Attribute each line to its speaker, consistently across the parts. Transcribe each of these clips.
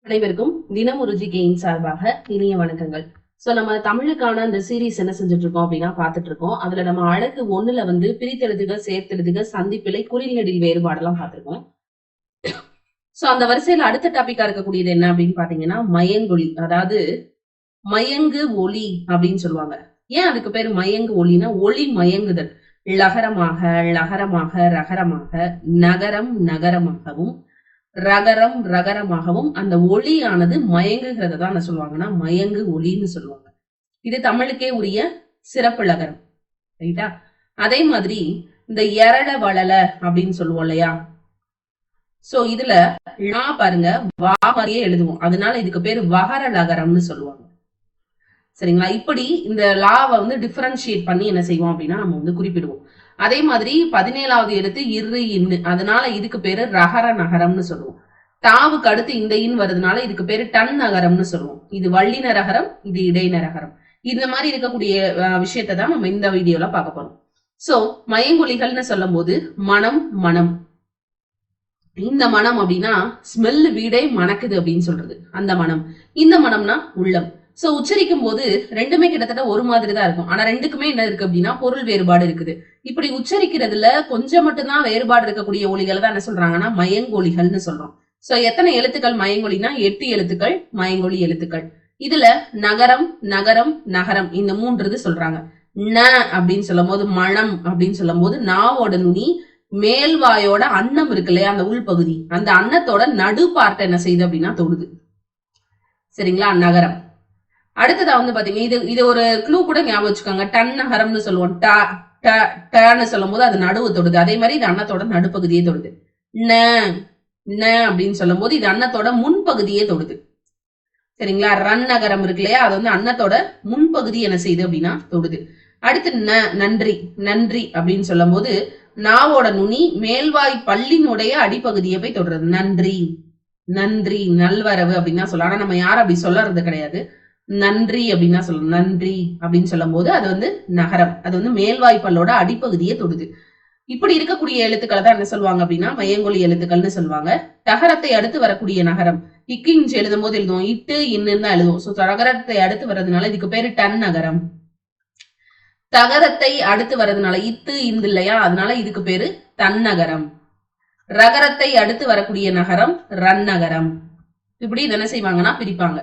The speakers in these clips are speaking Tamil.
Speaker 1: அனைவருக்கும் தினம் ஒரு ஜிகேயின் சார்பாக இனிய வணக்கங்கள். சோ நம்ம தமிழுக்கான அந்த சீரீஸ் என்ன செஞ்சுட்டு இருக்கோம் அப்படின்னா பாத்துட்டு இருக்கோம். அதுல நம்ம அழகு 1ல வந்து பிரித்தெழுதுக, சேர்த்தெழுதுக, சந்திப்பிழை, குறில் நெடில் வேறுபாடெல்லாம் பார்த்திருக்கோம். சோ அந்த வரிசையில அடுத்த டாபிக்கா இருக்கக்கூடியது என்ன அப்படின்னு பாத்தீங்கன்னா மயங்கொலி. அதாவது மயங்கு ஒலி அப்படின்னு சொல்லுவாங்க. ஏன் அதுக்கு பேரு மயங்கு ஒலினா ஒளி மயங்குதல். லகரமாக லகரமாக ரகரமாக, நகரம் நகரமாகவும், ரகரம் ரகரமாகவும் அந்த ஒளியானது மயங்குகிறத தான் என்ன சொல்லுவாங்கன்னா மயங்கு ஒலின்னு சொல்லுவாங்க. இது தமிழுக்கே உரிய சிறப்பு லகரம். ரைட்டா? அதே மாதிரி இந்த எரள வளல அப்படின்னு சொல்லுவோம் இல்லையா? சோ இதுல லா பாருங்க வா மாதிரியே எழுதுவோம். அதனால இதுக்கு பேரு வகர லகரம்னு சொல்லுவாங்க. சரிங்களா? இப்படி இந்த லாவை வந்து டிஃபரன்ஷியேட் பண்ணி என்ன செய்வோம் அப்படின்னா நம்ம வந்து குறிப்பிடுவோம். அதே மாதிரி 17வது எழுத்து இரு இன்னு, அதனால இதுக்கு பேரு ரகர நகரம்னு சொல்லுவோம். தாவுக்கு அடுத்து இந்த இன் வருதுனால இதுக்கு பேரு டன் நகரம்னு சொல்லுவோம். இது வள்ளின ரகரம், இது இடையின ரகரம். இந்த மாதிரி இருக்கக்கூடிய விஷயத்தை தான் நம்ம இந்த வீடியோல பார்க்க போறோம். சோ மயங்கொலிகள்னு சொல்லும் போது மனம் மனம், இந்த மனம் அப்படின்னா ஸ்மெல் வீடே மணக்குது அப்படின்னு சொல்றது அந்த மனம். இந்த மனம்னா உள்ளம். சோ உச்சரிக்கும் போது ரெண்டுமே கிட்டத்தட்ட ஒரு மாதிரி தான் இருக்கும். ஆனா ரெண்டுக்குமே என்ன இருக்கு அப்படின்னா பொருள் வேறுபாடு இருக்குது. இப்படி உச்சரிக்கிறதுல கொஞ்சம் மட்டும்தான் வேறுபாடு இருக்கக்கூடிய ஒலிகளை தான் என்ன சொல்றாங்கன்னா மயங்கொலிகள்னு சொல்றோம். சோ எத்தனை எழுத்துக்கள் மயங்கொலினா 8 எழுத்துக்கள் மயங்கொலி எழுத்துக்கள். இதுல நகரம் நகரம் நகரம் இந்த 3 சொல்றாங்க. ந அப்படின்னு சொல்லும் போது மனம் அப்படின்னு சொல்லும் போது நாவோட நுனி மேல்வாயோட அன்னம் இருக்கு இல்லையா, அந்த உள்பகுதி, அந்த அன்னத்தோட நடு பார்ட் என்ன செய்யுது அப்படின்னா தொடுது. சரிங்களா? நகரம். அடுத்ததா வந்து பாத்தீங்கன்னா இது ஒரு க்ளூ கூட ஞாபகம் வச்சுக்கோங்க. டன் நகரம்னு சொல்லுவோம். டன்னு சொல்லும் போது அது நடுவு தொடுது. அதே மாதிரி இது அன்னத்தோட நடுப்பகுதியே தொடுது. ந அப்படின்னு சொல்லும் போது இது அன்னத்தோட முன்பகுதியே தொடுது. சரிங்களா? ரன் நகரம் இருக்கு இல்லையா, அது வந்து அன்னத்தோட முன்பகுதி என்ன செய்யுது அப்படின்னா தொடுது. அடுத்து நன்றி நன்றி அப்படின்னு சொல்லும் போது நாவோட நுனி மேல்வாய் பல்லினுடைய அடிப்பகுதியை போய் தொடுறது. நன்றி நன்றி நல்வரவு அப்படின்னு சொல்லலாம். ஆனா நம்ம யாரும் அப்படி சொல்லறது கிடையாது. நன்றி அப்படின்னா சொல்லணும். நன்றி அப்படின்னு சொல்லும் போது அது வந்து நகரம், அது வந்து மேல்வாய்ப்பல்லோட அடிப்பகுதியை தொடுது. இப்படி இருக்கக்கூடிய எழுத்துக்களை தான் என்ன சொல்லுவாங்க அப்படின்னா மயங்கொலி எழுத்துக்கள்னு சொல்லுவாங்க. தகரத்தை அடுத்து வரக்கூடிய நகரம் இக்கிஞ்சு எழுதும் போது எழுதுவோம், இட்டு இன்னு தான் எழுதுவோம். சோ தகரத்தை அடுத்து வர்றதுனால இதுக்கு பேரு டன் நகரம். தகரத்தை அடுத்து வர்றதுனால இத்து இந்து இல்லையா, அதனால இதுக்கு பேரு தன்னகரம். ரகரத்தை அடுத்து வரக்கூடிய நகரம் ரன் நகரம். இப்படி என்ன செய்வாங்கன்னா பிரிப்பாங்க.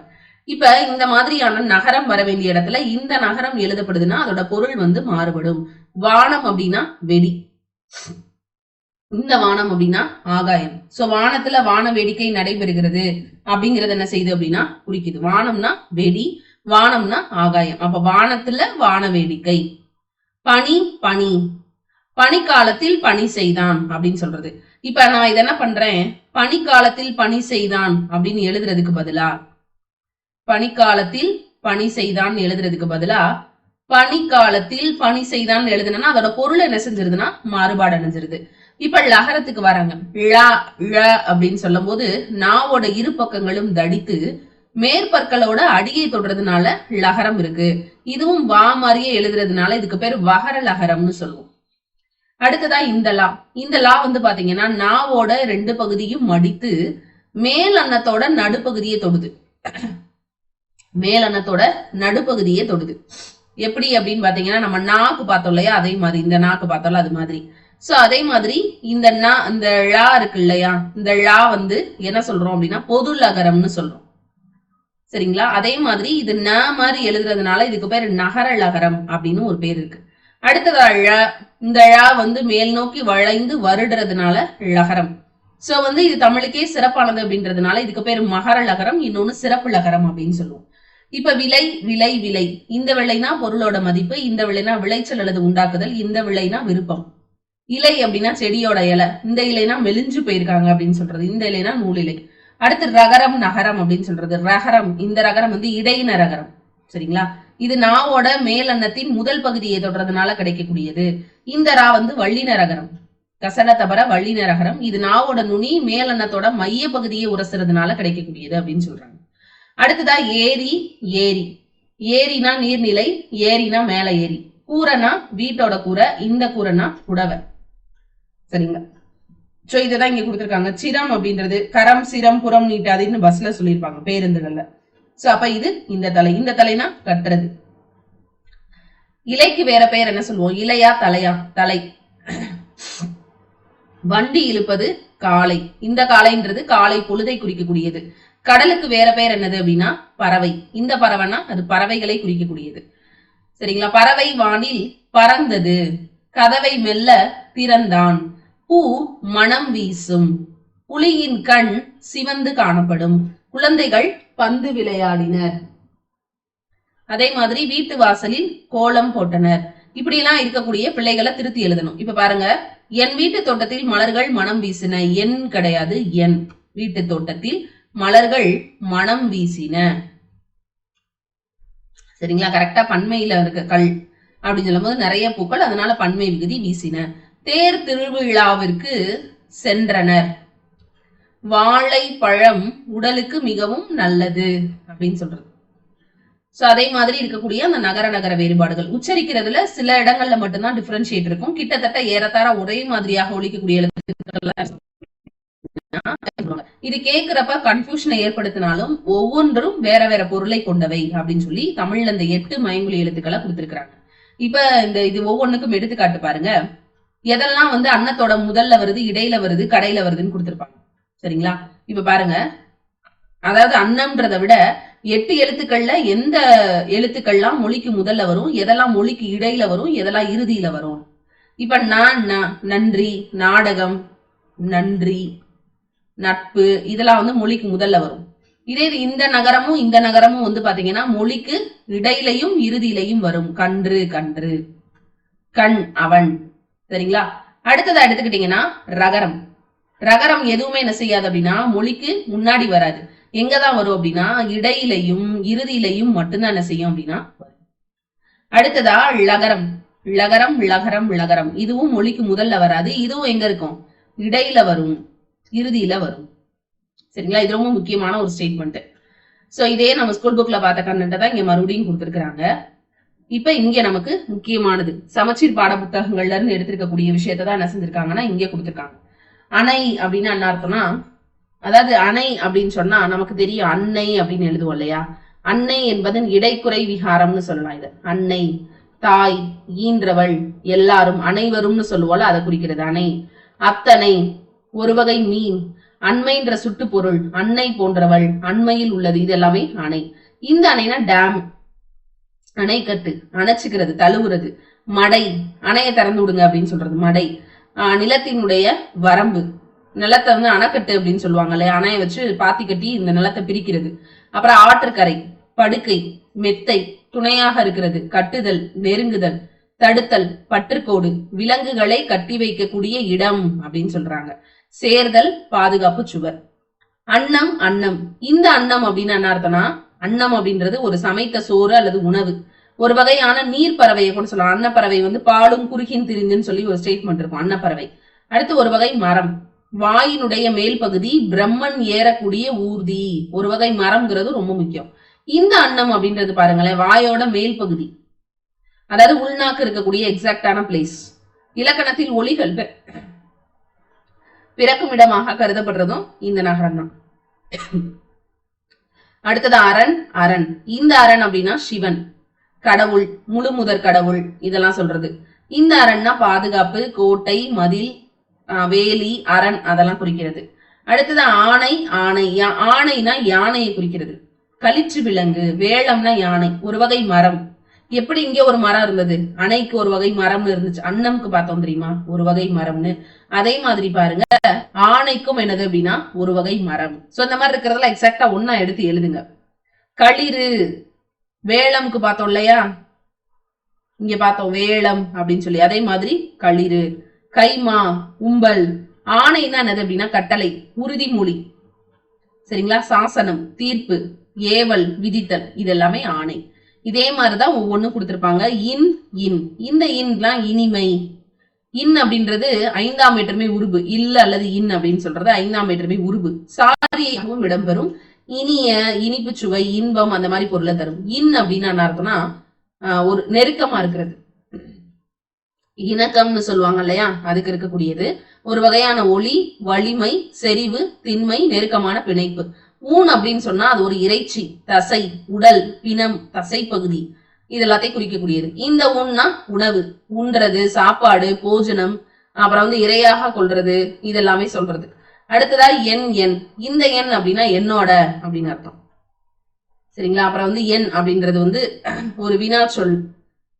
Speaker 1: இப்ப இந்த மாதிரியான நகரம் வர வேண்டிய இடத்துல இந்த நகரம் எழுதப்படுதுன்னா அதோட பொருள் வந்து மாறுபடும். வானம் அப்படின்னா வெடி, இந்த வானம் அப்படின்னா ஆகாயம். சோ வானத்துல வான வேடிக்கை நடைபெறுகிறது அப்படிங்கறது என்ன செய்யுது அப்படின்னா குறிக்குது. வானம்னா வெடி, வானம்னா ஆகாயம். அப்ப வானத்துல வான வேடிக்கை. பனி பனி, பனிக்காலத்தில் பனி செய்தான் அப்படின்னு சொல்றது. இப்ப நான் இத என்ன பண்றேன், பனிக்காலத்தில் பனி செய்தான் அப்படின்னு எழுதுறதுக்கு பதிலா பனிக்காலத்தில் பணி செய்தான் எழுதுறதுக்கு பதிலா பனிக்காலத்தில் பணி செய்தான் எழுதுனா அதோட பொருள் என்ன செஞ்சிருதுன்னா மாறுபாடு அடைஞ்சிருது. இப்ப லகரத்துக்கு வராங்க. ழ அப்படின்னு சொல்லும் போது நாவோட இரு பக்கங்களும் தடித்து மேற்பற்களோட அடியை தொடுறதுனால லகரம் இருக்கு. இதுவும் வா மாதிரியே எழுதுறதுனால இதுக்கு பேர் வகர லகரம்னு சொல்லுவோம். அடுத்ததா இந்த லா வந்து பாத்தீங்கன்னா நாவோட 2 பகுதியும் மடித்து மேல் அன்னத்தோட நடுப்பகுதியை தொடுது. மேல் அன்னத்தோட நடுப்பகுதியே தொடுது. எப்படி அப்படின்னு பாத்தீங்கன்னா நம்ம நாக்கு பார்த்தோம் இல்லையா, அதே மாதிரி இந்த நாக்கு பார்த்தோம்ல அது மாதிரி. சோ அதே மாதிரி இந்த ழா இருக்கு இல்லையா, இந்த ழா வந்து என்ன சொல்றோம் அப்படின்னா பொது லகரம்னு சொல்றோம். சரிங்களா? அதே மாதிரி இது ந மாதிரி எழுதுறதுனால இதுக்கு பேர் நகர லகரம் அப்படின்னு ஒரு பேர் இருக்கு. அடுத்ததா இந்த ழா வந்து மேல் நோக்கி வளைந்து வருடுறதுனால லகரம். சோ வந்து இது தமிழுக்கே சிறப்பானது அப்படின்றதுனால இதுக்கு பேர் மகர லகரம், இன்னொன்னு சிறப்பு லகரம் அப்படின்னு சொல்லுவோம். இப்ப விலை விலை விலை, இந்த விலைனா பொருளோட மதிப்பு, இந்த விலைனா விளைச்சல் அல்லது உண்டாக்குதல், இந்த விலைனா விருப்பம். இலை அப்படின்னா செடியோட இலை, இந்த இலைனா மெலிஞ்சு போயிருக்காங்க அப்படின்னு சொல்றது, இந்த இலைனா நூல் இலை. அடுத்து ரகரம் நகரம் அப்படின்னு சொல்றது. ரகரம், இந்த ரகரம் வந்து இடையின ரகரம். சரிங்களா? இது நாவோட மேல் அன்னத்தின் முதல் பகுதியை தொடுறதுனால கிடைக்கக்கூடியது. இந்த ரா வந்து வள்ளின ரகரம், கசட தபர வள்ளின ரகரம். இது நாவோட நுனி மேல் அன்னத்தோட மைய பகுதியை உரசுறதுனால கிடைக்கக்கூடியது அப்படின்னு சொல்றாங்க. அடுத்ததா ஏரி ஏரி, ஏரினா நீர்நிலை, ஏரினா மேல ஏரி, கூரைனா வீட்டோட கூரை, இந்த கூரைனா புடவை. சரிங்களா? சோ இததான் இங்க கொடுத்திருக்காங்க. சிரம் அப்படின்றது கரம் சிரம் புறம் நீட்டாதுன்னு பஸ்ல சொல்லியிருப்பாங்க பேருந்துகள்ல. சோ அப்ப இது இந்த தலை. இந்த தலைனா கட்டுறது. இலைக்கு வேற பெயர் என்ன சொல்லுவோம்? இலையா தலையா? தலை. வண்டி இழுப்பது காளை. இந்த காளைன்றது காலை பொழுதை குறிக்கக்கூடியது. கடலுக்கு வேற பெயர் என்னது அப்படின்னா பறவை. இந்த பறவைனா அது பறவைகளை குறிக்கக்கூடியது. சரிங்களா? பறவை வானில் பறந்தது. கதவை மெல்ல திறந்தான். பூ மனம் வீசும். புலியின் கண் சிவந்து காணப்படும். குழந்தைகள் பந்து விளையாடினர். அதே மாதிரி வீட்டு வாசலில் கோலம் போட்டனர். இப்படி எல்லாம் இருக்கக்கூடிய பிள்ளைகளை திருத்தி எழுதணும். இப்ப பாருங்க, என் வீட்டு தோட்டத்தில் மலர்கள் மனம் வீசின. என் கிடையாது, என். வீட்டு தோட்டத்தில் மலர்கள் மனம் வீசின. சரிங்களா? கரெக்டா பன்மையில இருக்க கல் அப்படின்னு சொல்லும் போது நிறைய பூக்கள், அதனால பன்மை விகுதி வீசின. தேர் திருவிழாவிற்கு சென்றனர். வாழை பழம் உடலுக்கு மிகவும் நல்லது அப்படின்னு சொல்றது. சோ அதே மாதிரி இருக்கக்கூடிய அந்த நகர நகர வேறுபாடுகள் உச்சரிக்கிறதுல சில இடங்கள்ல மட்டும்தான் டிஃபரன்ஷியேட் இருக்கும். கிட்டத்தட்ட ஏறத்தாழ ஒரே மாதிரியாக ஒழிக்கக்கூடிய எழுத்துக்கள். இது கேட்கிறப்ப கன்ஃபியூஷனை ஏற்படுத்தினாலும் ஒவ்வொன்றும் வேற வேற பொருளை கொண்டவை அப்படின்னு சொல்லி தமிழ்ல இந்த 8 மயங்கொலி எழுத்துக்களை கொடுத்திருக்கிறாங்க. இப்ப இந்த இது ஒவ்வொன்றுக்கும் எடுத்துக்காட்டு பாருங்க. எதெல்லாம் வந்து அன்னத்தோட முதல்ல வருது, இடையில வருது, கடையில வருதுன்னு கொடுத்திருப்பாங்க. சரிங்களா? இப்ப பாருங்க, அதாவது அன்னம்ன்றதை விட 8 எழுத்துக்கள்ல எந்த எழுத்துக்கள்லாம் மொழிக்கு முதல்ல வரும், எதெல்லாம் மொழிக்கு இடையில வரும், எதெல்லாம் இறுதியில வரும். இப்ப நன்றி, நாடகம், நன்றி, நட்பு, இதெல்லாம் வந்து மொழிக்கு முதல்ல வரும். இதே இந்த நகரமும் வந்து பாத்தீங்கன்னா மொழிக்கு இடையிலையும் இறுதியிலையும் வரும். கன்று, கன்று, கண், அவன். சரிங்களா? அடுத்ததை எடுத்துக்கிட்டீங்கன்னா ரகரம். ரகரம் எதுவுமே என்ன செய்யாது அப்படின்னா மொழிக்கு முன்னாடி வராது. எங்கதான் வரும் அப்படின்னா இடையிலையும் இறுதியிலையும் மட்டும்தான் என்ன செய்யும் அப்படின்னா. அடுத்ததா லகரம். லகரம், லகரம், லகரம். இதுவும் மொழிக்கு முதல்ல வராது. இதுவும் எங்க இருக்கும்? இடையில வரும், இறுதியில வரும். சரிங்களா? இது ரொம்ப முக்கியமான ஒரு ஸ்டேட்மெண்ட். சோ இதே நம்ம ஸ்கூல் புக்ல பார்த்த கண்டென்ட் தான் இங்க மறுபடியும் கொடுத்திருக்கிறாங்க. இப்ப இங்க நமக்கு முக்கியமானது சமச்சீர் பாட புத்தகங்கள்ல இருந்து எடுத்திருக்கக்கூடிய விஷயத்தை தான் என்ன செஞ்சிருக்காங்கன்னா இங்க கொடுத்திருக்காங்க. அணை அப்படின்னு என்ன அர்த்தம்னா, அதாவது அணை அப்படின்னு சொன்னா நமக்கு தெரியும் அன்னை அப்படின்னு எழுதுவோம் இல்லையா? அன்னை என்பதன் இடைக்குறை விகாரம்னு சொல்லலாம். இது அன்னை, தாய், ஈன்றவள், எல்லாரும், அனைவரும்னு சொல்லுவோம்ல, அதை குறிக்கிறது அணை. அத்தனை, ஒரு வகை மீன். அண்மைன்ற சுட்டு பொருள், அன்னை போன்றவள், அண்மையில் உள்ளது, இது எல்லாமே அணை. இந்த அணைனா டேம், அணைக்கட்டு, அணைச்சுக்கிறது, தழுவுறது. மடை, அணையை திறந்து விடுங்க அப்படின்னு சொல்றது மடை. நிலத்தினுடைய வரம்பு, நிலத்தை வந்து அணைக்கட்டு அப்படின்னு சொல்லுவாங்க இல்லையா? அணையை வச்சு பாத்தி கட்டி இந்த நிலத்தை பிரிக்கிறது. அப்புறம் ஆற்றுக்கரை, படுக்கை, மெத்தை, துணையாக இருக்கிறது, கட்டுதல், நெருங்குதல், தடுத்தல், பற்றுக்கோடு, விலங்குகளை கட்டி வைக்கக்கூடிய இடம் அப்படின்னு சொல்றாங்க. சேர்தல், பாதுகாப்பு சுவர். அன்னம், அன்னம். இந்த அன்னம் அப்படின்னு என்ன அர்த்தம்னா, அன்னம் அப்படின்றது ஒரு சமைத்த சோறு அல்லது உணவு. ஒரு வகையான நீர் பறவையை கூட சொல்லலாம். அன்னப்பறவை வந்து பாலும் குறுகின் திரிந்துன்னு சொல்லி ஒரு ஸ்டேட்மெண்ட் இருக்கும், அன்னப்பறவை. அடுத்து ஒரு வகை மரம். வாயினுடைய மேல் பகுதி பிரம்மன் ஏறக்கூடிய ஊர்தி. ஒரு வகை மரம்ங்கிறது ரொம்ப முக்கியம். இந்த அன்னம் அப்படின்றது பாருங்களேன், வாயோட மேல் பகுதி, அதாவது உள்நாக்கு இருக்கக்கூடிய எக்ஸாக்டான பிளேஸ். இலக்கணத்தில் ஒலிகள் பிறக்கும் இடமாக கருதப்படுறதும் இந்த நகரம் தான். அடுத்தது அரண். அரண், இந்த அரண் அப்படின்னா சிவன், கடவுள், முழு முதற் கடவுள், இதெல்லாம் சொல்றது. இந்த அரண்னா பாதுகாப்பு, கோட்டை, மதில், வேலி, அரண், அதெல்லாம் குறிக்கிறது. அடுத்தது ஆணை. ஆணை, ஆணைனா யானையை குறிக்கிறது. களிற்று விலங்கு, வேளம்னா யானை, ஒரு வகை மரம். எப்படி இங்க ஒரு மரம் இருந்தது, அணைக்கு ஒரு வகை மரம் இருந்துச்சு, அன்னம்க்கு பார்த்தோம் தெரியுமா ஒரு வகை மரம்னு. அதே மாதிரி பாருங்க ஆணைக்கும் என்னது அப்படின்னா ஒரு வகை மரம். சோ இந்த மாதிரி இருக்கிறதுல எக்ஸாக்டா ஒன்னா எடுத்து எழுதுங்க. களிறு, வேளம்க்கு பார்த்தோம் இல்லையா, இங்க பார்த்தோம் வேளம் அப்படின்னு சொல்லி. அதே மாதிரி களிறு. கைமா, உம்பல். ஆணைனா என்னது அப்படின்னா கட்டளை, உறுதிமொழி. சரிங்களா? சாசனம், தீர்ப்பு, ஏவல், விதித்தல், இது எல்லாமே ஆணை. இதே மாதிரிதான் ஒவ்வொன்னும் கொடுத்திருப்பாங்க. இன், இன். இந்த இன்லாம் இனிமை. இன் அப்படின்றது 5ஆம் வேற்றுமை உருபு. இல்ல அல்லது இன் அப்படின்னு சொல்றது 5ஆம் வேற்றுமை உருபு. சாரியாகவும் இடம்பெறும். இனிய, இனிப்பு சுவை, இன்பம், அந்த மாதிரி பொருளை தரும். இன் அப்படின்னு என்ன அர்த்தம்னா ஒரு நெருக்கமா இருக்கிறது. இணக்கம்னு சொல்லுவாங்க இல்லையா, அதுக்கு இருக்கக்கூடியது. ஒரு வகையான ஒளி, வலிமை, செறிவு, திண்மை, நெருக்கமான பிணைப்பு. ஊன் அப்படின்னு சொன்னா அது ஒரு இறைச்சி, தசை, உடல், பிணம், தசை பகுதி இதெல்லாத்தையும் குறிக்கக்கூடியது. இந்த ஊன்னா உணவு, உண்றது, சாப்பாடு, போஜனம், அப்புறம் இரையாக கொள்றது, இதெல்லாமே சொல்றது. அடுத்ததா எண். இந்த எண் அப்படின்னா என்னோட அப்படின்னு அர்த்தம். சரிங்களா? அப்புறம் எண் அப்படின்றது ஒரு வினா சொல்,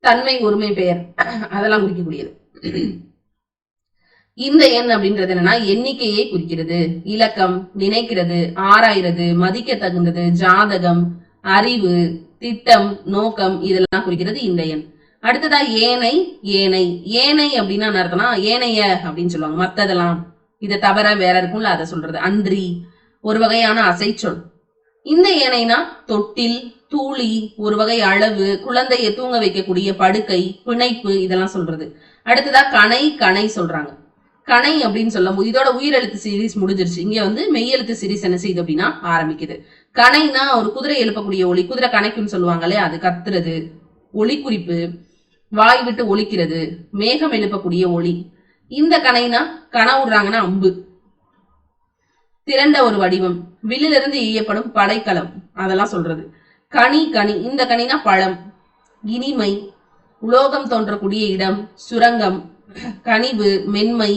Speaker 1: தன்மை, ஒருமை பெயர், அதெல்லாம் குறிக்கக்கூடியது. இந்த எண் அப்படின்றது என்னன்னா எண்ணிக்கையை குறிக்கிறது. இலக்கம், நினைக்கிறது, ஆராய்றது, மதிக்க தகுந்தது, ஜாதகம், அறிவு, திட்டம், நோக்கம், இதெல்லாம் குறிக்கிறது இந்த எண். அடுத்ததா ஏனை. ஏனை அப்படின்னா அர்த்தம்னா ஏனைய அப்படின்னு சொல்லுவாங்க. மத்ததெல்லாம், இதை தவிர வேற இருக்கும்ல அதை சொல்றது. அன்றி, ஒரு வகையான அசைச்சொல். இந்த ஏனைனா தொட்டில், தூளி, ஒரு வகை அளவு, குழந்தையை தூங்க வைக்கக்கூடிய படுக்கை, பிணைப்பு, இதெல்லாம் சொல்றது. அடுத்ததா கணை சொல்றாங்க. கணை அப்படின்னு சொல்லும் போது இதோட உயிரெழுத்து சீரீஸ் முடிஞ்சிருச்சு. இங்க மெய்யெழுத்து சீரீஸ் என்ன செய்யுது அப்படின்னா ஆரம்பிக்குது. கணைனா ஒரு குதிரை எழுப்பக்கூடிய ஒளி, குதிரை கணைக்குன்னு சொல்லுவாங்களே, அது கத்துறது, ஒளி குறிப்பு, வாய் விட்டு ஒலிக்கிறது, மேகம் எழுப்பக்கூடிய ஒளி. இந்த கணைனா கனவுறாங்கன்னா அம்பு, திரண்ட ஒரு வடிவம், வில்லிலிருந்து ஈயப்படும் படைக்கலம், அதெல்லாம் சொல்றது. கனி, இந்த கனினா பழம், இனிமை, உலோகம் தோன்றக்கூடிய இடம், சுரங்கம், கனிவு, மென்மை,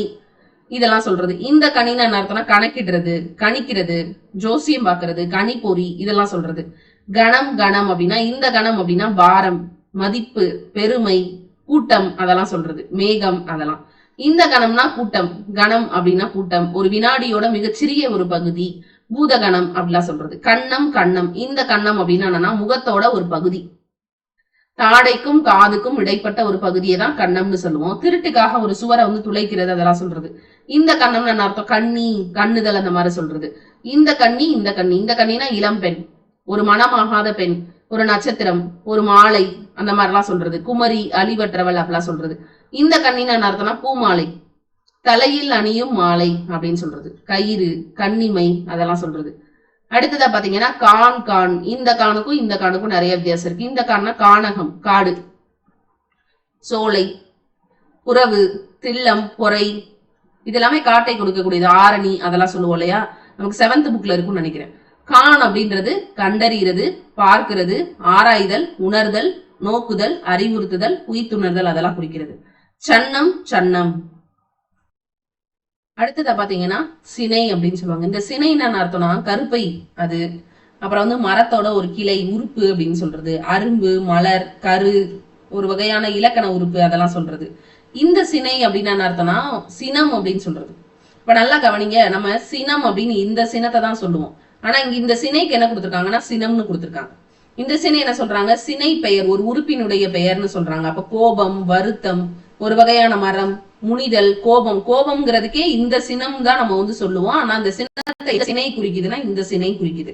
Speaker 1: இதெல்லாம் சொல்றது. இந்த கனினா என்ன அர்த்தம்னா கணக்கிடுறது, கணிக்கிறது, ஜோசியம் பாக்குறது, கணிப்பொறி, இதெல்லாம் சொல்றது. கணம் அப்படின்னா இந்த கணம் அப்படின்னா பாரம், மதிப்பு, பெருமை, கூட்டம், அதெல்லாம் சொல்றது. மேகம், அதெல்லாம். இந்த கணம்னா கூட்டம், கணம் அப்படின்னா கூட்டம், ஒரு வினாடியோட மிகச்சிறிய ஒரு பகுதி, பூதகணம் அப்படிலாம் சொல்றது. கண்ணம், இந்த கண்ணம் அப்படின்னா என்னன்னா முகத்தோட ஒரு பகுதி, தாடைக்கும் காதுக்கும் இடைப்பட்ட ஒரு பகுதியை தான் கண்ணம்னு சொல்லுவோம். திருட்டுக்காக ஒரு சுவரை துளைக்கிறது, அதெல்லாம் சொல்றது. இந்த கண்ணம்னு என்ன அர்த்தம்? கண்ணி, கண்ணுதல், அந்த மாதிரி சொல்றது. இந்த கண்ணினா இளம் பெண், ஒரு மனமாகாத பெண், ஒரு நட்சத்திரம், ஒரு மாலை, அந்த மாதிரிலாம் சொல்றது. குமரி, அழிவற்றவள் அப்படிலாம் சொல்றது. இந்த கண்ணின்னு என்ன அர்த்தம்னா பூமாலை, தலையில் அணியும் மாலை அப்படின்னு சொல்றது. கயிறு, கண்ணிமை, அதெல்லாம் சொல்றது. அடுத்ததா பாத்தீங்கன்னா கான். இந்த காணுக்கும் நிறைய வித்தியாசம் இருக்கு. இந்த கான்னா கானகம், காடு, சோலை, புறவு, தில்லம், பொறை, இதெல்லாமே காட்டை கொடுக்கக்கூடியது. ஆரணி, அதெல்லாம் சொல்லுவோம் இல்லையா, நமக்கு 7th புக்ல இருக்கும்னு நினைக்கிறேன். கான் அப்படின்றது கண்டறிகிறது, பார்க்கிறது, ஆராய்தல், உணர்தல், நோக்குதல், அறிவுறுத்துதல், உயிர்த்துணர்தல், அதெல்லாம் குறிக்கிறது. சன்னம். அடுத்ததா பாத்தீங்கன்னா சினை அப்படின்னு சொல்லுவாங்க. இந்த சினைன்னு அர்த்தம்னா கருப்பை, அது. அப்புறம் மரத்தோட ஒரு கிளை, உறுப்பு அப்படின்னு சொல்றது. அரும்பு, மலர், கரு, ஒரு வகையான இலக்கண உறுப்பு, அதெல்லாம் சொல்றது. இந்த சினை அப்படின்னு அர்த்தம்னா சினம் அப்படின்னு சொல்றது. இப்ப நல்லா கவனிங்க, நம்ம சினம் அப்படின்னு இந்த சினத்தை தான் சொல்லுவோம். ஆனா இங்க இந்த சினைக்கு என்ன கொடுத்திருக்காங்கன்னா சினம்னு கொடுத்திருக்காங்க. இந்த சினை என்ன சொல்றாங்க? சினை பெயர், ஒரு உறுப்பினுடைய பெயர்னு சொல்றாங்க. அப்ப கோபம், வருத்தம், ஒரு வகையான மரம், முனிதல், கோபம்ங்கிறதுக்கே இந்த சினம் தான் நம்ம சொல்லுவோம். ஆனா அந்த சினத்தை சினை குறிக்குதுன்னா இந்த சினை குறிக்குது.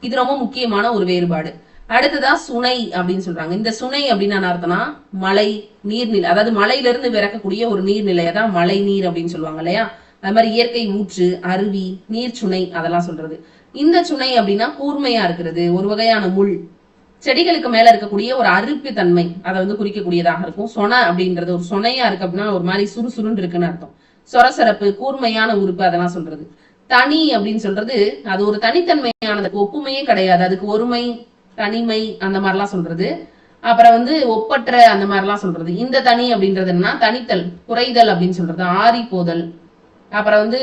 Speaker 1: இது ரொம்ப முக்கியமான ஒரு வேறுபாடு. அடுத்ததா சுனை அப்படின்னு சொல்றாங்க. இந்த சுனை அப்படின்னு அர்த்தம்னா மழை, நீர்நிலை, அதாவது மலையிலிருந்து விறக்கக்கூடிய ஒரு நீர்நிலையை தான் மழை நீர் அப்படின்னு சொல்லுவாங்க இல்லையா. அது மாதிரி இயற்கை ஊற்று, அருவி, நீர் சுனை, அதெல்லாம் சொல்றது. இந்த சுனை அப்படின்னா கூர்மையா இருக்கிறது, ஒரு வகையான முள், செடிகளுக்கு மேல இருக்கக்கூடிய ஒரு அறுப்பு தன்மை, அதை குறிக்கக்கூடியதாக இருக்கும். சொன அப்படின்றது ஒரு சொனையா இருக்கு அப்படின்னா ஒரு மாதிரி சுறுசுறுன்னு இருக்குன்னு அர்த்தம். சொரசரப்பு, கூர்மையான உறுப்பு, அதெல்லாம் சொல்றது. தனி அப்படின்னு சொல்றது அது ஒரு தனித்தன்மையானதுக்கு ஒப்புமையே கிடையாது, அதுக்கு ஒருமை, தனிமை, அந்த மாதிரிலாம் சொல்றது. அப்புறம் ஒப்பற்ற, அந்த மாதிரிலாம் சொல்றது. இந்த தனி அப்படின்றது என்னன்னா தனித்தல், குறைதல் அப்படின்னு சொல்றது. ஆறி போதல், அப்புறம்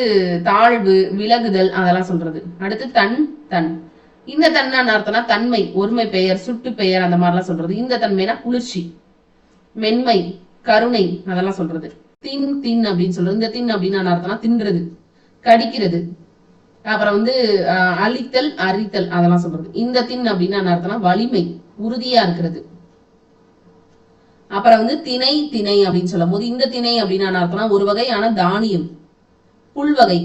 Speaker 1: தாழ்வு, விலகுதல், அதெல்லாம் சொல்றது. அடுத்து தன். இந்த தன்மை அர்த்தம்னா தன்மை, ஒருமை பெயர், சுட்டு பெயர், அந்த மாதிரிலாம் சொல்றது. இந்த தன்மைனா குளிர்ச்சி, மென்மை, கருணை, அதெல்லாம் சொல்றது. தின் அப்படின்னு சொல்றது. இந்த தின் அப்படின்னு அர்த்தம்னா தின்றது, கடிக்கிறது. அப்புறம் அழித்தல், அரித்தல், அதெல்லாம் சொல்றது. இந்த தின் அப்படின்னு அர்த்தம்னா வலிமை, உறுதியா இருக்கிறது. அப்புறம் திணை அப்படின்னு சொல்லும் போது இந்த திணை அப்படின்னு அர்த்தம்னா ஒரு வகையான தானியம், புல்வகை.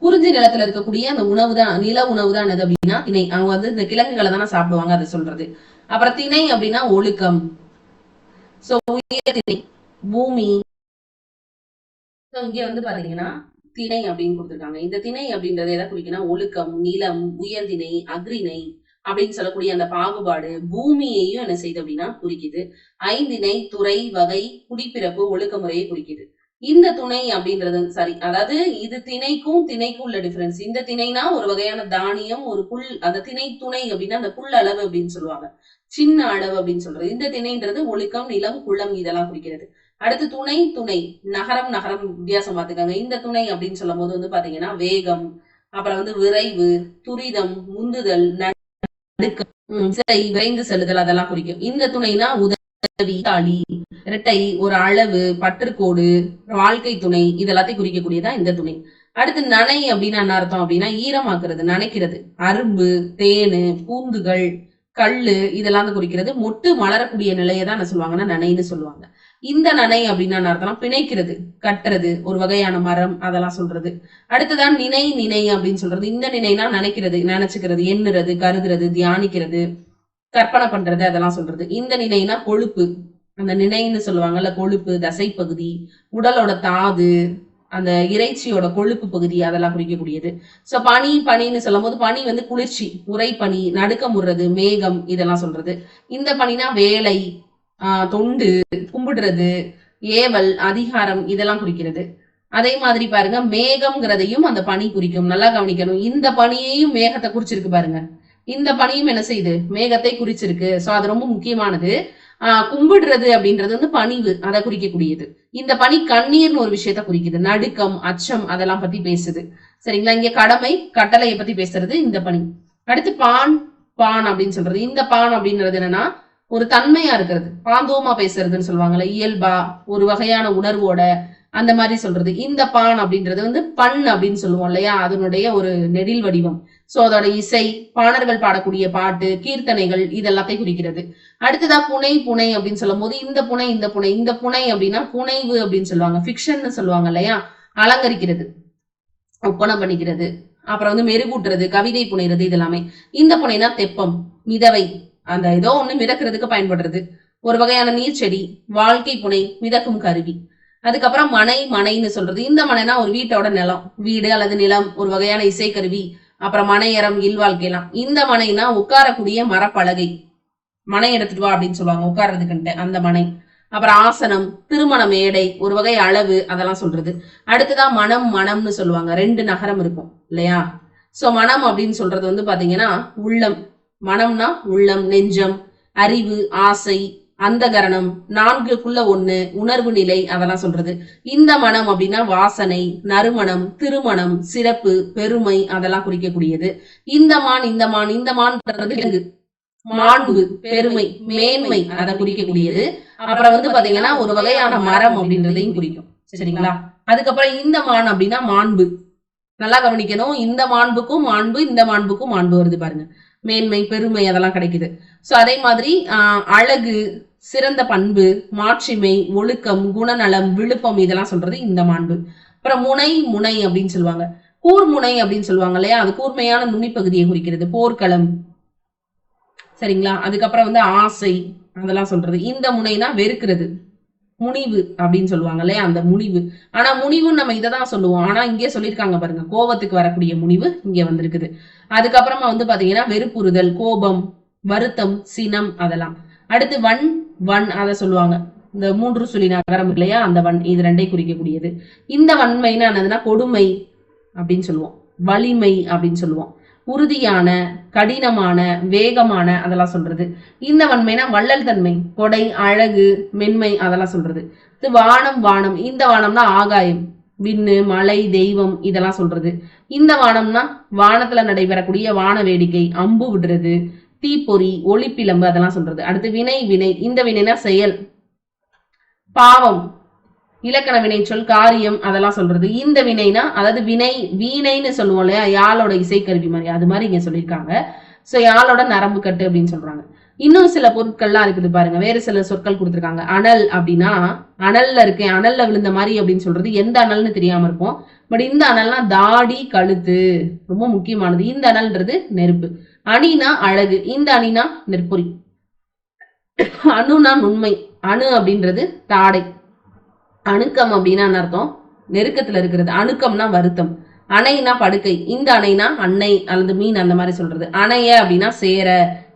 Speaker 1: குறிஞ்சி நிலத்துல இருக்கக்கூடிய அந்த உணவு தான், நில உணவு தான் எது அப்படின்னா திணை. அவங்க இந்த கிழங்குகளை தானே சாப்பிடுவாங்க, அதை சொல்றது. அப்புறம் திணை அப்படின்னா ஒழுக்கம், திணை, பூமி. இங்க பாத்தீங்கன்னா திணை அப்படின்னு கொடுத்திருக்காங்க. இந்த திணை அப்படின்றது எதை குறிக்குன்னா ஒழுக்கம், நிலம், உயர்திணை, அக்ரிணை அப்படின்னு சொல்லக்கூடிய அந்த பாகுபாடு பூமியையும் என்ன செய்யுது அப்படின்னா குறிக்குது. ஐந்திணை, துறை, வகை, குடிப்பிறப்பு, ஒழுக்க முறையை குறிக்குது. இந்த துணை அப்படின்றது சரி, அதாவது இது திணைக்கும் உள்ள டிஃபரன்ஸ். இந்த திணைனா ஒரு வகையான தானியம், ஒரு புல். அந்த திணை துணை அப்படின்னா அந்த புல் அளவு அப்படின்னு சொல்லுவாங்க, சின்ன அளவு அப்படின்னு சொல்றது. இந்த திணைன்றது ஒழுக்கம், நிலம், குளம் இதெல்லாம் குறிக்கிறது. அடுத்து துணை துணை நகரம் நகரம் வித்தியாசம் பார்த்துக்காங்க. இந்த துணை அப்படின்னு சொல்லும் போது வந்து பாத்தீங்கன்னா வேகம், அப்புறம் வந்து விரைவு, துரிதம், முந்துதல், நடுக்கம், விரைந்து செல்லுதல் அதெல்லாம் குறிக்கும். இந்த துணைனா உதவி, இரட்டை, ஒரு அளவு, பற்றுக்கோடு, வாழ்க்கை துணை இதெல்லாத்தையும் குறிக்கக்கூடியதான் இந்த துணை. அடுத்து நனை அப்படின்னா என்ன அர்த்தம் அப்படின்னா ஈரமாக்குறது, நனைக்கிறது. அரும்பு, தேனு, பூந்துகள், கல்லு இதெல்லாம் குறிக்கிறது. மொட்டு மலரக்கூடிய நிலையை தான் என்ன சொல்லுவாங்கன்னா நனைன்னு சொல்லுவாங்க. இந்த நனை அப்படின்னா அர்த்தம் பிணைக்கிறது, கட்டுறது, ஒரு வகையான மரம் அதெல்லாம் சொல்றது. அடுத்துதான் நினை அப்படின்னு சொல்றது. இந்த நினைனா நினைக்கிறது, நினைச்சுக்கிறது, எண்ணுறது, கருதுறது, தியானிக்கிறது, கற்பனை பண்றது அதெல்லாம் சொல்றது. இந்த நினைனா கொழுப்பு, அந்த நினைன்னு சொல்லுவாங்கல்ல, கொழுப்பு, தசைப்பகுதி, உடலோட தாது, அந்த இறைச்சியோட கொழுப்பு பகுதி அதெல்லாம் குறிக்கக்கூடியது. சோ பனின்னு சொல்லும் போது பனி வந்து குளிர்ச்சி, உறைபனி, நடுக்கம் உடுறது, மேகம் இதெல்லாம் சொல்றது. இந்த பனினா வேலை, தொண்டு, கும்பிடுறது, ஏவல், அதிகாரம் இதெல்லாம் குறிக்கிறது. அதே மாதிரி பாருங்க மேகம்ங்கிறதையும் அந்த பனி குறிக்கும். நல்லா கவனிக்கணும். இந்த பனியையும் மேகத்தை குறிச்சிருக்கு பாருங்க. இந்த பனியும் என்ன செய்யுது, மேகத்தை குறிச்சிருக்கு. சோ அது ரொம்ப முக்கியமானது. கும்பிடுறது அப்படின்றது வந்து பணிவு, அதை குறிக்கக்கூடியது. இந்த பனி கண்ணீர்னு ஒரு விஷயத்த குறிக்குது. நடுக்கம், அச்சம் அதெல்லாம் பத்தி பேசுது. சரிங்களா? இங்க கடமை, கட்டளையை பத்தி பேசுறது இந்த பனி. அடுத்து பான் அப்படின்னு சொல்றது. இந்த பான் அப்படின்றது என்னன்னா ஒரு தன்மையா இருக்கிறது, பாந்தோமா பேசுறதுன்னு சொல்லுவாங்கல்ல, இயல்பா ஒரு வகையான உணர்வோட அந்த மாதிரி சொல்றது. இந்த பான் அப்படின்றது வந்து பண் அப்படின்னு சொல்லுவோம் இல்லையா, அதனுடைய ஒரு நெடில் வடிவம். சோ அதோட இசை, பாணர்கள் பாடக்கூடிய பாட்டு, கீர்த்தனைகள் இதெல்லாத்தையும் குறிக்கிறது. அடுத்ததா புனை அப்படின்னு சொல்லும் போது இந்த புனை அப்படின்னா புனைவு அப்படின்னு சொல்லுவாங்க, ஃபிக்ஷன் சொல்லுவாங்க இல்லையா, அலங்கரிக்கிறது, ஒப்பனை பண்ணிக்கிறது, அப்புறம் வந்து மெருகூட்டுறது, கவிதை புனைறது இதெல்லாமே. இந்த புனைனா தெப்பம், மிதவை, அந்த ஏதோ ஒண்ணு மிதக்கிறதுக்கு பயன்படுறது, ஒரு வகையான நீர்ச்செடி, வாழ்க்கை புனை, மிதக்கும் கருவி. அதுக்கப்புறம் மனைன்னு சொல்றது. இந்த மனைனா ஒரு வீட்டோட நிலம், வீடு அல்லது நிலம், ஒரு வகையான இசைக்கருவி, அப்புறம் மனையறம், இல்வாழ்க்கைலாம். இந்த மனைனா உட்காரக்கூடிய மரப்பலகை, மனை எடுத்துட்டு வா அப்படின்னு சொல்லுவாங்க உட்கார்றதுக்குன்ட்டு, அந்த மனை. அப்புறம் ஆசனம், திருமண மேடை, ஒரு வகை அளவு அதெல்லாம் சொல்றது. அடுத்துதான் மனம்னு சொல்லுவாங்க. 2 நகரம் இருக்கும் இல்லையா. சோ மனம் அப்படின்னு சொல்றது வந்து பாத்தீங்கன்னா உள்ளம். மனம்னா உள்ளம், நெஞ்சம், அறிவு, ஆசை, அந்தகரணம், 4க்குள்ள 1, உணர்வு நிலை அதெல்லாம் சொல்றது. இந்த மனம் அப்படின்னா வாசனை, நறுமணம், திருமணம், சிறப்பு, பெருமை அதெல்லாம் குறிக்கக்கூடியது. இந்த மான் மாண்பு, பெருமை, மேன்மை அதை குறிக்கக்கூடியது. அப்புறம் வந்து பாத்தீங்கன்னா ஒரு வகையான மரம் அப்படின்றதையும் குறிக்கும். சரிங்களா? அதுக்கப்புறம் இந்த மான் அப்படின்னா மாண்பு. நல்லா கவனிக்கணும். இந்த மாண்புக்கும் மாண்பு, இந்த மாண்புக்கும் மாண்பு வருது பாருங்க. மேன்மை, பெருமை அதெல்லாம் கிடைக்குது. சோ அதே மாதிரி அழகு, சிறந்த பண்பு, மாட்சிமை, ஒழுக்கம், குணநலம், விழுப்பம் இதெல்லாம் சொல்றது இந்த மாண்பு. அப்புறம் முனை அப்படின்னு சொல்லுவாங்க. கூர்முனை அப்படின்னு சொல்லுவாங்க இல்லையா, அது கூர்மையான நுனிப்பகுதியை குறிக்கிறது. போர்க்களம். சரிங்களா? அதுக்கப்புறம் வந்து ஆசை அதெல்லாம் சொல்றது. இந்த முனைனா வெறுக்கிறது, முனிவு அப்படின்னு சொல்லுவாங்க இல்லையா, அந்த முனிவு. ஆனா முனிவுன்னு நம்ம இதைதான் சொல்லுவோம். ஆனா இங்கே சொல்லியிருக்காங்க பாருங்க, கோபத்துக்கு வரக்கூடிய முனிவு இங்க வந்திருக்குது. அதுக்கப்புறமா வந்து பாத்தீங்கன்னா வெறுப்புறுதல், கோபம், வருத்தம், சினம் அதெல்லாம். அடுத்து வன் அதை சொல்லுவாங்க. இந்த 3 சுழி நகரம் இல்லையா, அந்த வன், இது 2ஐயும் குறிக்கக்கூடியது. இந்த வன்மைன்னா என்னதுன்னா கொடுமை அப்படின்னு சொல்லுவோம், வலிமை அப்படின்னு சொல்லுவோம், உறுதியான, கடினமான, வேகமான அதெல்லாம் சொல்றது. இந்த வன்மைனா வள்ளல் தன்மை, கொடை, அழகு, மென்மை அதெல்லாம் சொல்றது. இது வானம். இந்த வானம்னா ஆகாயம், விண்ணு, மலை, தெய்வம் இதெல்லாம் சொல்றது. இந்த வானம்னா வானத்துல நடைபெறக்கூடிய வான வேடிக்கை, அம்பு விடுறது, தீப்பொறி, ஒளிப்பிலம்பு அதெல்லாம் சொல்றது. அடுத்து வினை. இந்த வினைனா செயல், பாவம், இலக்கண வினை சொல், காரியம் அதெல்லாம் சொல்றது. இந்த வினைனா அதாவது வீணைன்னு சொல்லுவோம் இல்லையா, யாழோட இசைக்கருவி மாதிரி, அது மாதிரி இங்க சொல்லியிருக்காங்க. சோ யாழோட நரம்பு கட்டு அப்படின்னு சொல்றாங்க. இன்னும் சில பொருட்கள்லாம் இருக்குது பாருங்க, வேறு சில சொற்கள் கொடுத்துருக்காங்க. அனல் அப்படின்னா அனல்ல இருக்கேன், அனல்ல விழுந்த மாதிரி அப்படின்னு சொல்றது. எந்த அனல்னு தெரியாம இருக்கும். பட் இந்த அனல்னா தாடி, கழுத்து, ரொம்ப முக்கியமானது. இந்த அனல்ன்றது நெருப்பு. அணினா அழகு, இந்த அணினா நெற்பொறி. அணுனா நுண்மை, அணு அப்படின்றது தாடை. அணுக்கம் அப்படின்னா அர்த்தம் நெருக்கத்துல இருக்கிறது. அணுக்கம்னா வருத்தம். அணைனா படுக்கை, இந்த அணைனா அன்னை அல்லது மீன் அந்த மாதிரி சொல்றது. அணைய அப்படின்னா சேர,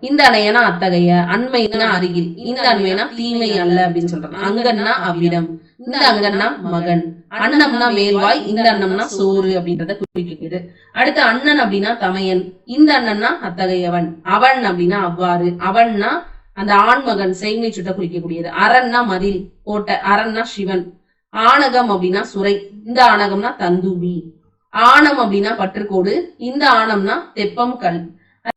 Speaker 1: இந்த அணையனா அத்தகைய, அண்மைனா அருகில், இந்த அண்மைனா தீமை அல்ல அப்படின்னு சொல்றது. அங்கன்னா அவ்விடம், இந்த அங்கன்னா மகன், அன்னம்னா மேல்வாய், இந்த அன்னம்னா சோறு அப்படின்றத குறிக்கிறது. அடுத்து அண்ணன் அப்படின்னா தமையன், இந்த அண்ணன்னா அத்தகையவன், அவன் அப்படின்னா அவ்வாறு, அவன்னா அந்த ஆண்மகன் செய்மை சுட்ட குறிக்கக்கூடியது. அரண்னா மதில் கோட்டை, அரண்னா சிவன். ஆணகம் அப்படின்னா சுரை, இந்த ஆணகம்னா தந்தூபி. ஆணம் அப்படின்னா பற்றுக்கோடு, இந்த ஆணம்னா தெப்பம் கல்.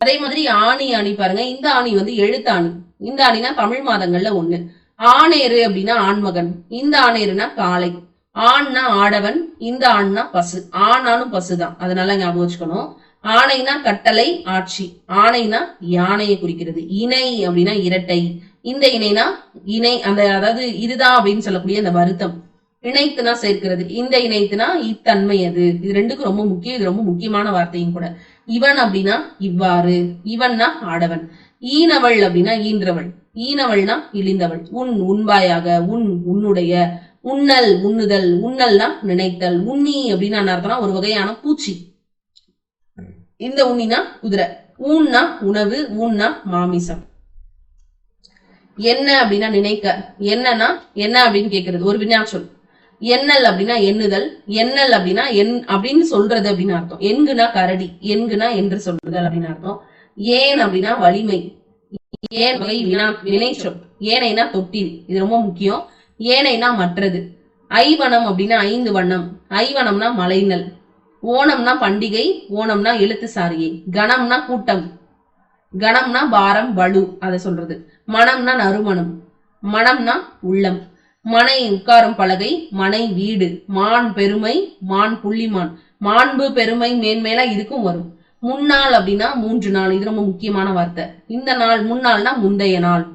Speaker 1: அதே மாதிரி ஆணி அணி பாருங்க, இந்த ஆணி வந்து எழுத்தாணி, இந்த ஆணினா தமிழ் மாதங்கள்ல ஒண்ணு. ஆணேறு அப்படின்னா ஆண்மகன், இந்த ஆணேருனா காளை. ஆண்னா ஆடவன், இந்த ஆண்னா பசு. ஆணானும் பசுதான், அதனால ஞாபகம் வச்சுக்கணும். ஆணைனா கட்டளை ஆட்சி, ஆணைனா யானையை குறிக்கிறது. இணை அப்படின்னா இரட்டை, இந்த இணைனா இணை அந்த அதாவது இதுதான் அப்படின்னு சொல்லக்கூடிய அந்த வருத்தம். இணைத்துனா சேர்க்கிறது, இந்த இணைத்துனா இத்தன்மை அது. இது ரெண்டுக்கும் ரொம்ப முக்கியம், இது ரொம்ப முக்கியமான வார்த்தையும் கூட. இவன் அப்படின்னா இவ்வாறு, இவன்னா ஆடவன். ஈனவள் அப்படின்னா ஈன்றவள், ஈனவள்னா இழிந்தவள். உன் உண்பாயாக, உன் உன்னுடைய. உண்ணல் உண்ணுதல், உண்ணல்னா நினைத்தல். உண்ணி அப்படின்னு அர்த்தம்னா ஒரு வகையான பூச்சி, இந்த உண்ணினா குதிரை. ஊன்னா உணவு, ஊன்னா மாமிசம். என்ன அப்படின்னா நினைக்க, என்னன்னா என்ன அப்படின்னு கேக்குறது, ஒரு வினாச்சொல். எண்ணல் அப்படின்னா எண்ணுதல், எண்ணல் அப்படின்னா என் அப்படின்னு சொல்றது அப்படின்னு அர்த்தம். என்குனா கரடி, என்குனா என்று சொல்றதல் அப்படின்னு அர்த்தம். ஏன் அப்படின்னா வலிமை, ஏன் வகை வினை சொல். ஏனைனா தொட்டில், இது ரொம்ப முக்கியம். ஏனைனா மற்றது. ஐவனம் அப்படின்னா ஐந்து வண்ணம், ஐவனம்னா மலைநல். ஓணம்னா பண்டிகை, ஓணம்னா எழுத்து சாரியை. கணம்னா கூட்டம், கணம்னா பாரம் வலு அதை சொல்றது. மனம்னா நறுமணம், மனம்னா உள்ளம். மனை உட்காரும் பலகை, மனை வீடு. மான் பெருமை, மான் புள்ளிமான். மாண்பு பெருமை மேன்மேலா இதுக்கும் வரும். முன்னாள் அப்படின்னா 3 நாள், இது ரொம்ப முக்கியமான வார்த்தை. இந்த நாள் முன்னாள்னா முந்தைய நாள்.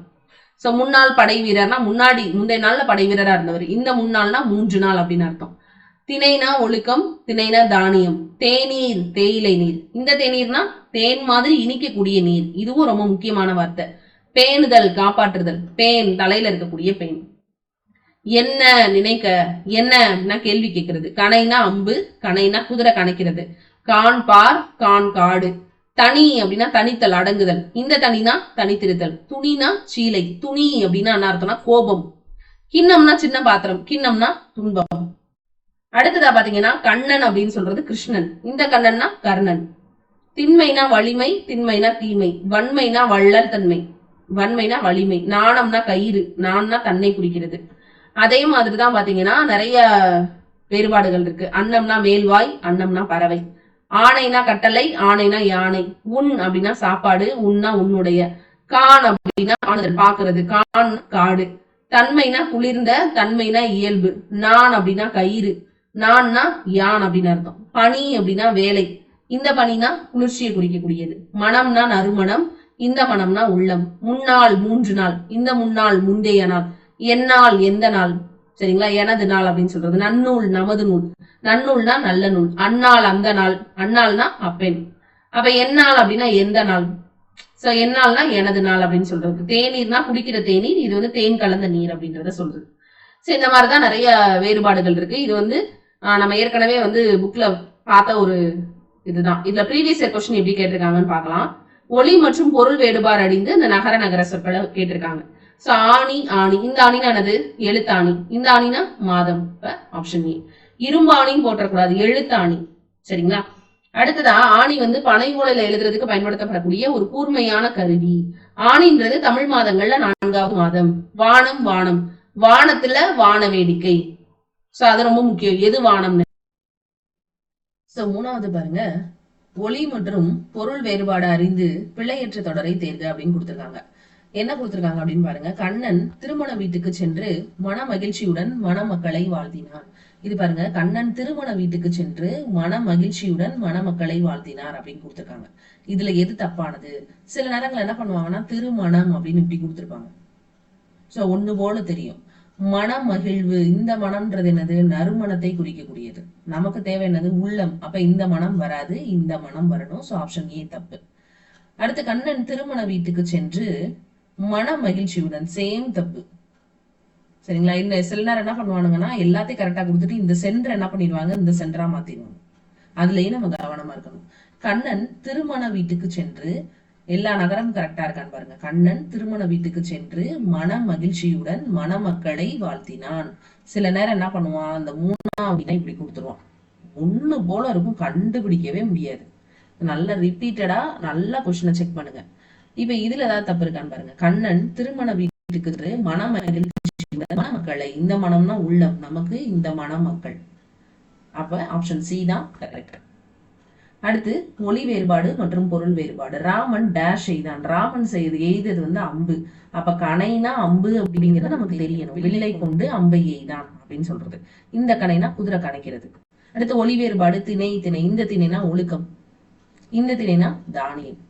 Speaker 1: சோ முன்னாள் படை வீரர்னா முன்னாடி முந்தைய நாள்ல படை வீரரா இருந்தவர். இந்த முன்னாள்னா 3 நாள் அப்படின்னு அர்த்தம். திணைனா ஒழுக்கம், திணைனா தானியம். தேநீர் தேயிலை நீர், இந்த தேநீர்னா தேன் மாதிரி இனிக்கக்கூடிய நீர், இதுவும் ரொம்ப முக்கியமான வார்த்தை. பேணுதல் காப்பாற்றுதல், பேன் தலையில இருக்கக்கூடிய பேன். என்ன நினைக்க, என்ன கேள்வி கேட்கிறது. கணைனா அம்பு, கணைனா குதிரை கணைக்கிறது. கான் பார், கான் காடு. தனி அப்படின்னா தனித்தல் அடங்குதல், இந்த தனினா தனித்திருத்தல். துணினா சீலை, துணி அப்படின்னா என்ன அர்த்தம்னா கோபம். கிண்ணம்னா சின்ன பாத்திரம், கிண்ணம்னா துன்பம். அடுத்ததா பாத்தீங்கன்னா கண்ணன் அப்படின்னு சொல்றது கிருஷ்ணன், இந்த கண்ணன்னா கர்ணன். திண்மைனா வலிமை, திண்மைனா தீமை. வன்மைனா வள்ளல் தன்மை, வன்மைனா வலிமை. நாணம்னா கயிறு, நான்னா தன்னை குறிக்கிறது. அதே மாதிரிதான் பாத்தீங்கன்னா நிறைய வேறுபாடுகள் இருக்கு. அன்னம்னா மேல்வாய், அன்னம்னா பறவை. ஆணைனா கட்டளை, ஆணைனா யானை. உன் அப்படின்னா சாப்பாடு, உன்னா உன்னுடைய. கான் அப்படின்னா பாக்குறது, கான் காடு. தன்மைனா குளிர்ந்த, தன்மைனா இயல்பு. நான் அப்படின்னா கயிறு, நான்னா யான் அப்படின்னு அர்த்தம். பனி அப்படின்னா வேலை, இந்த பனினா குளிர்ச்சியை குறிக்கக்கூடியது. மனம்னா நறுமணம், இந்த மனம்னா உள்ளம். முன்னாள் 3 நாள், இந்த முன்னாள் முந்தைய நாள். எந்நாள் எந்த நாள், சரிங்களா, எனது நாள் அப்படின்னு சொல்றது. நன்னூல் நமது நூல், நன்னூல்னா நல்ல நூல். அந்நாள் அந்த நாள், அந்நாள்னா அப்பெண். அப்ப எந்நாள் அப்படின்னா எந்த நாள், சோ எந்நாள்னா எனது நாள் அப்படின்னு சொல்றது. தேநீர்னா குடிக்கிற தேநீர், இது வந்து தேன் கலந்த நீர் அப்படின்றத சொல்றது. சோ இந்த மாதிரிதான் நிறைய வேறுபாடுகள் இருக்கு. இது வந்து நம்ம ஏற்கனவே வந்து புக்ல பார்த்த ஒரு இதுதான். இதுல ப்ரீவியஸ் இயர் கொஸ்டின் எப்படி கேட்டிருக்காங்கன்னு பார்க்கலாம். ஒளி மற்றும் பொருள் வேறுபாடு அடைந்து இந்த நகர நகர சொற்களை கேட்டிருக்காங்க. சோ ஆணி ஆணி, இந்த ஆணினா என்னது எழுத்தாணி, இந்த ஆணினா மாதம். Option A. இரும்பாணின்னு போட்டக்கூடாது, எழுத்தாணி, சரிங்களா. அடுத்ததா ஆணி வந்து பனை ஓலையில எழுதுறதுக்கு பயன்படுத்தப்படக்கூடிய ஒரு கூர்மையான கருவி. ஆணின்றது தமிழ் மாதங்கள்ல 4வது மாதம். வானம் வானம், வானத்துல வான வேடிக்கை. சோ அது ரொம்ப முக்கியம், எது வானம்னு. சோ 3வது பாருங்க, ஒளி மற்றும் பொருள் வேறுபாடு அறிந்து பிழையற்ற தொடரை தேர்க அப்படின்னு கொடுத்திருக்காங்க. என்ன கொடுத்திருக்காங்க அப்படின்னு பாருங்க. கண்ணன் திருமண வீட்டுக்கு சென்று மன மகிழ்ச்சியுடன் மணமக்களை வாழ்த்தினார். இது பாருங்க, கண்ணன் திருமண வீட்டுக்கு சென்று மன மகிழ்ச்சியுடன் மணமக்களை வாழ்த்தினார் அப்படின்னு கொடுத்திருக்காங்க. இதுல எது தப்பானது? சில நேரங்கள் என்ன பண்ணுவாங்கன்னா திருமணம் அப்படின்னு இப்படி கொடுத்திருப்பாங்க. சோ ஒண்ணு போல தெரியும். மன மகிழ்வு, இந்த மனம்ன்றது என்னது, நறுமணத்தை குறிக்கக்கூடியது. நமக்கு தேவை என்னது, உள்ளம். அப்ப இந்த மனம் வராது, இந்த மனம் வரணும். சோ ஆப்ஷன் ஏ தப்பு. அடுத்து கண்ணன் திருமண வீட்டுக்கு சென்று மன மகிழ்ச்சியுடன், சேம் தப்பு, சரிங்களா. இந்த சில நேரம் என்ன பண்ணுவானுங்கன்னா எல்லாத்தையும் கரெக்டா கொடுத்துட்டு இந்த சென்டர் என்ன பண்ணிடுவாங்க, இந்த சென்டரா மாத்திடுவாங்க.
Speaker 2: அதுலயே நம்ம கவனமா இருக்கணும். கண்ணன் திருமண வீட்டுக்கு சென்று, எல்லா நகரம் கரெக்டா இருக்கான்னு பாருங்க. கண்ணன் திருமண வீட்டுக்கு சென்று மன மகிழ்ச்சியுடன் மணமக்களை வாழ்த்தினான். சில நேரம் என்ன பண்ணுவான், அந்த அப்படின்னா இப்படி கொடுத்துருவான். ஒண்ணு போல இருக்கும், கண்டுபிடிக்கவே முடியாது. நல்லா ரிப்பீட்டடா நல்லா கொஸ்டினை செக் பண்ணுங்க. இப்ப இதுல ஏதாவது தப்பு இருக்கான்னு பாருங்க. கண்ணன் திருமண வீட்டுக்கு மன மகிழ்ச்சியுடன் மணமக்களை, இந்த மனம்னா உள்ளம், நமக்கு இந்த மணமக்கள். அப்ப ஆப்ஷன் சி தான் கரெக்ட். அடுத்து மொழி வேறுபாடு மற்றும் பொருள் வேறுபாடு. ராமன் டேஷ் எய்தான். ராமன் எய்தது வந்து அம்பு. அப்ப கணைனா அம்பு அப்படிங்கிறது நமக்கு தெரியணும். வில்லை கொண்டு அம்பை எய்தான் அப்படின்னு சொல்றது. இந்த கணைனா குதிரை கணைக்கிறது. அடுத்து ஒளி வேறுபாடு. திணை திணை. இந்த திணைனா ஒழுக்கம், இந்த திணைனா தானியம்.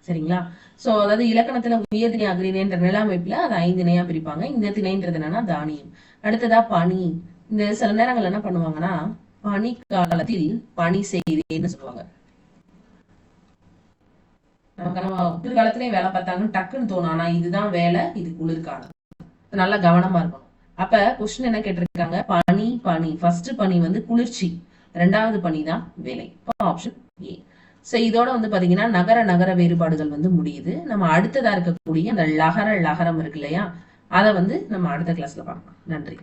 Speaker 2: சரிங்களா? சோ அதாவது இலக்கணத்துல உயர் திணை அக்ரிணைன்ற நிலமைப்புல அது 5 திணையா பிரிப்பாங்க. இந்த திணைன்றது என்னன்னா தானியம். அடுத்ததா பனி. இந்த சில நேரங்கள் என்ன பண்ணுவாங்கன்னா, பனி காலத்தில் பணி செய்தேன்னு சொல்லுவாங்க. நம்ம குளிர்காலத்திலேயே வேலை பார்த்தாங்கன்னு டக்குன்னு தோணும். ஆனா இதுதான் வேலை, இது குளிர்காலம். நல்லா கவனமா இருக்கணும். அப்ப கொஸ்டின் என்ன கேட்டிருக்காங்க, பனி பனி. ஃபர்ஸ்ட் பனி வந்து குளிர்ச்சி, 2வது பனி தான் வேலை. Option A. சோ இதோட வந்து பாத்தீங்கன்னா நகர நகர வேறுபாடுகள் வந்து முடியுது. நம்ம அடுத்ததா இருக்கக்கூடிய அந்த லகரம் இருக்கு இல்லையா, அதை வந்து நம்ம அடுத்த கிளாஸ்ல பார்க்கலாம். நன்றி.